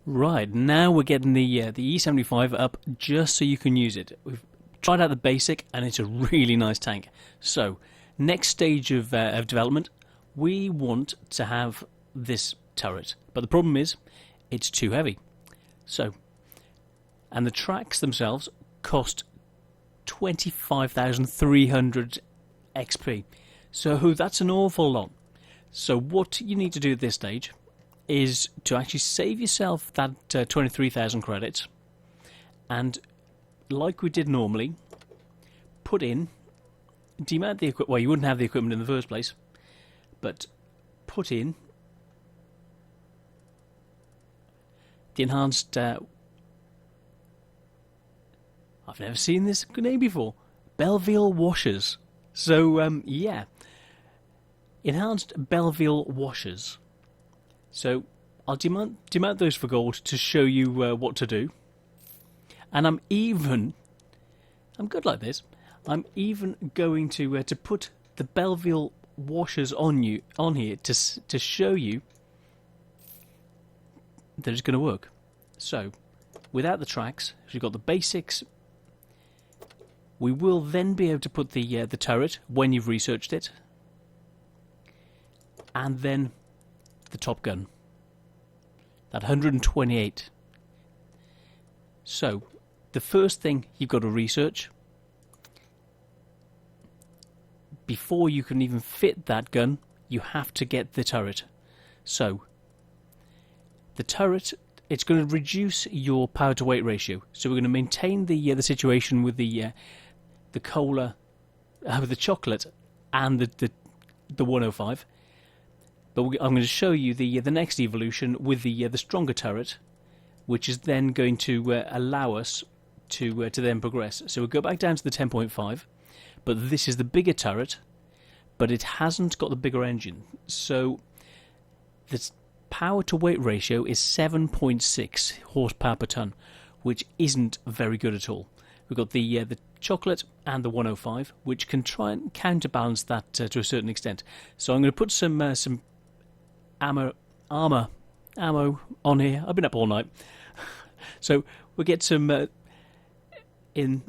Right, now we're getting the E75 up just so you can use it. We've tried out the basic and it's a really nice tank. So, next stage of development, we want to have this turret. But the problem is, it's too heavy. So, and the tracks themselves cost 25,300 XP. So that's an awful lot. So what you need to do at this stage is to actually save yourself that 23,000 credits, and like we did normally, put in, demount the equipment. Well, you wouldn't have the equipment in the first place, but put in the enhanced. I've never seen this name before. Belleville washers. So yeah, enhanced Belleville washers. So I'll demount those for gold to show you what to do. And I'm good like this. I'm even going to put the Belleville washers on here to show you that it's going to work. So without the tracks, we've got the basics. We will then be able to put the turret when you've researched it, and then the top gun, that 128. So the first thing you've got to research before you can even fit that gun, you have to get the turret. So the turret, it's going to reduce your power to weight ratio. So we're going to maintain the situation with the cola, with the chocolate, and the 105. But I'm going to show you the next evolution with the stronger turret, which is then going to allow us to then progress. So we'll go back down to the 10.5, but this is the bigger turret, but it hasn't got the bigger engine. So the power to weight ratio is 7.6 horsepower per ton, which isn't very good at all. We've got the chocolate and the 105, which can try and counterbalance that to a certain extent. So I'm going to put some ammo on here. I've been up all night. So we'll get some in,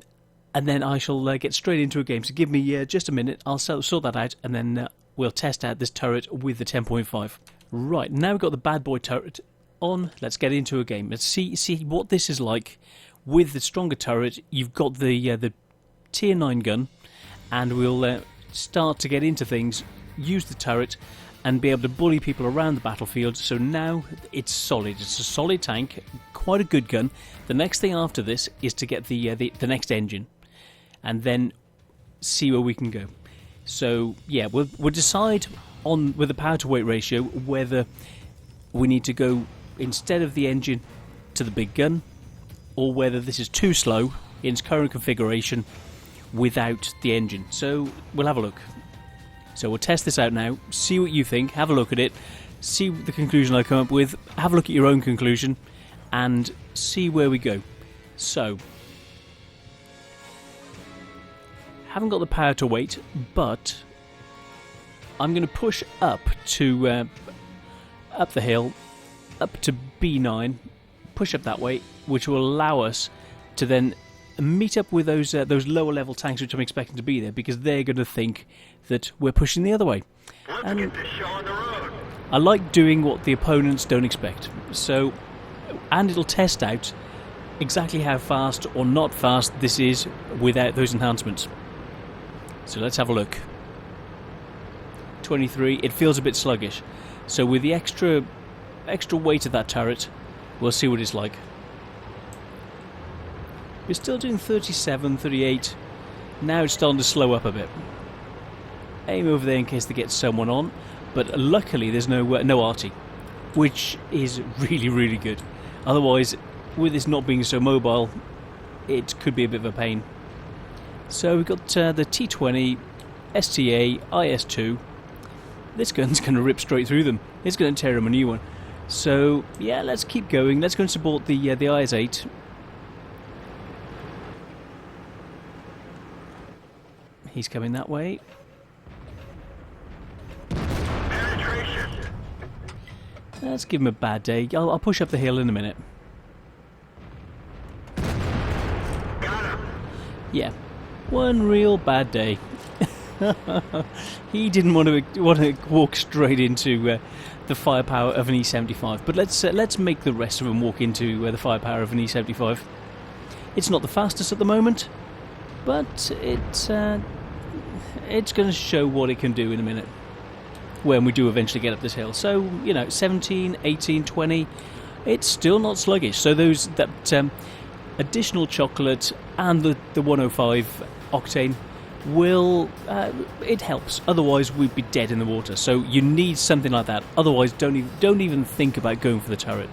and then I shall get straight into a game. So give me just a minute. I'll sort that out, and then we'll test out this turret with the 10.5. Right, now we've got the bad boy turret on. Let's get into a game. Let's see what this is like. With the stronger turret, you've got the tier 9 gun, and we'll start to get into things, use the turret, and be able to bully people around the battlefield. So now it's solid. It's a solid tank, quite a good gun. The next thing after this is to get the next engine, and then see where we can go. So yeah, we'll decide on with the power to weight ratio whether we need to go instead of the engine to the big gun, or whether this is too slow in its current configuration without the engine. So we'll have a look. So we'll test this out now, see what you think, have a look at it, see the conclusion I come up with, have a look at your own conclusion, and see where we go. So, haven't got the power to weight, but I'm going to push up to up the hill, up to B9, push up that way, which will allow us to then meet up with those lower level tanks which I'm expecting to be there, because they're going to think that we're pushing the other way. And I like doing what the opponents don't expect. So, and it'll test out exactly how fast or not fast this is without those enhancements. So let's have a look. 23, it feels a bit sluggish. So with the extra weight of that turret, we'll see what it's like. We're still doing 37, 38. Now it's starting to slow up a bit. Aim over there in case they get someone on. But luckily there's no arty, which is really, really good. Otherwise, with this not being so mobile, it could be a bit of a pain. So we've got the T20, STA, IS2. This gun's going to rip straight through them. It's going to tear them a new one. So yeah, let's keep going. Let's go and support the IS8. He's coming that way. Let's give him a bad day. I'll push up the hill in a minute. Got him. Yeah, one real bad day. He didn't want to walk straight into the firepower of an E75, but let's make the rest of them walk into the firepower of an E75. It's not the fastest at the moment, but it's going to show what it can do in a minute when we do eventually get up this hill. So, 17, 18, 20, it's still not sluggish. So that additional chocolate and the 105 octane will it helps. Otherwise we'd be dead in the water. So you need something like that. Otherwise don't even think about going for the turret.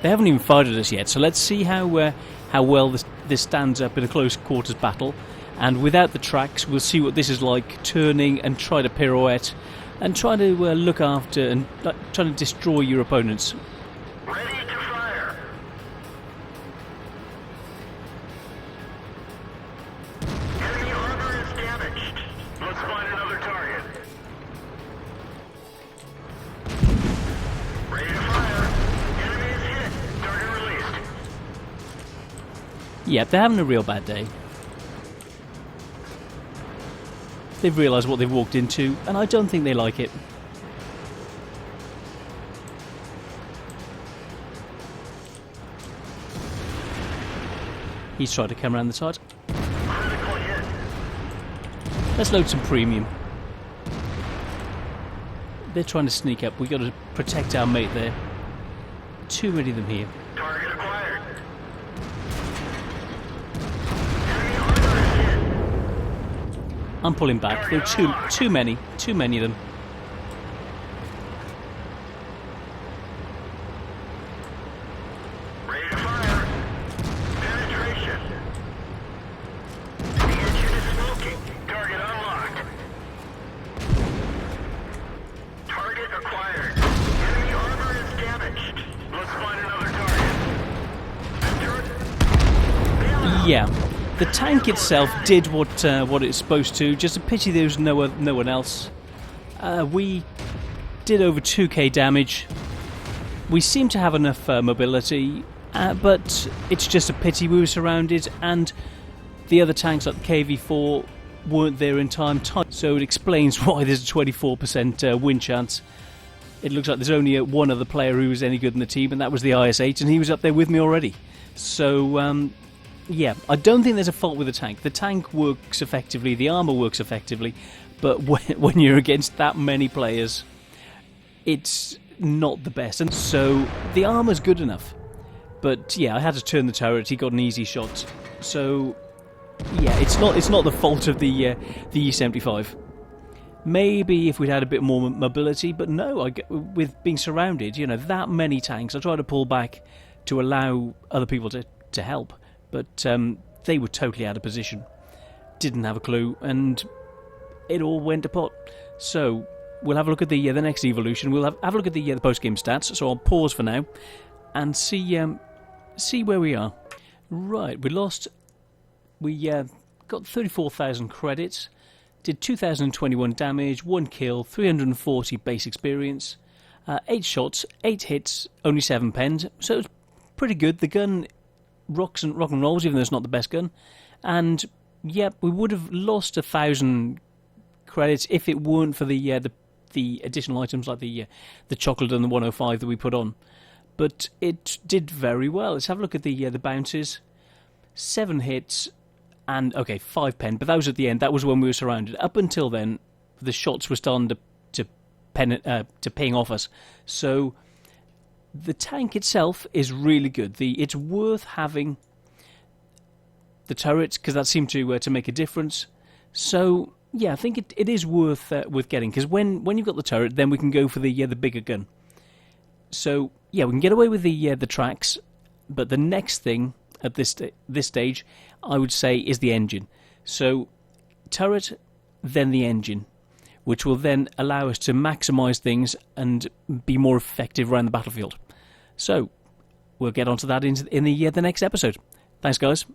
They haven't even fired at us yet, so let's see how well this stands up in a close quarters battle. And without the tracks, we'll see what this is like, turning and try to pirouette and try to look after and try to destroy your opponents. Ready to fire. Enemy armor is damaged. Let's find another target. Ready to fire. Enemy is hit. Target released. Yeah, they're having a real bad day. They've realised what they've walked into, and I don't think they like it. He's tried to come around the side. Critical hit. Let's load some premium. They're trying to sneak up. We've got to protect our mate there. Too many of them here. Target acquired. Enemy armor is hit. I'm pulling back. There are too many of them. Ready to fire. Penetration. The engine is smoking. Target unlocked. Target acquired. Enemy armor is damaged. Let's find another target. Yeah, the tank itself did what it's supposed to. Just a pity there was no one else. We did over 2k damage. We seem to have enough mobility, but it's just a pity we were surrounded, and the other tanks like the KV-4 weren't there in time. So it explains why there's a 24% win chance. It looks like there's only one other player who was any good in the team, and that was the IS-8, and he was up there with me already. So, yeah, I don't think there's a fault with the tank. The tank works effectively, the armour works effectively, but when you're against that many players, it's not the best. And so the armour's good enough. But yeah, I had to turn the turret, he got an easy shot. So yeah, it's not the fault of the E75. Maybe if we'd had a bit more mobility, but no, with being surrounded, that many tanks, I tried to pull back to allow other people to help, but they were totally out of position, didn't have a clue, and it all went to pot. So we'll have a look at the next evolution. We'll have a look at the post-game stats, so I'll pause for now and see where we are. Right, we got 34,000 credits, did 2,021 damage, 1 kill, 340 base experience, 8 shots, 8 hits, only 7 penned, so it's pretty good. The gun rock and rolls, even though it's not the best gun. And yeah, we would have lost 1,000 credits if it weren't for the additional items like the chocolate and the 105 that we put on. But it did very well. Let's have a look at the bounces. 7 hits and 5 pen, but that was at the end. That was when we were surrounded. Up until then, the shots were starting to ping off us. So the tank itself is really good. It's worth having the turrets because that seemed to make a difference. So yeah, I think it is worth getting, because when you've got the turret, then we can go for the bigger gun. So yeah, we can get away with the tracks, but the next thing at this stage, I would say, is the engine. So turret, then the engine, which will then allow us to maximise things and be more effective around the battlefield. So we'll get onto that in the next episode. Thanks, guys.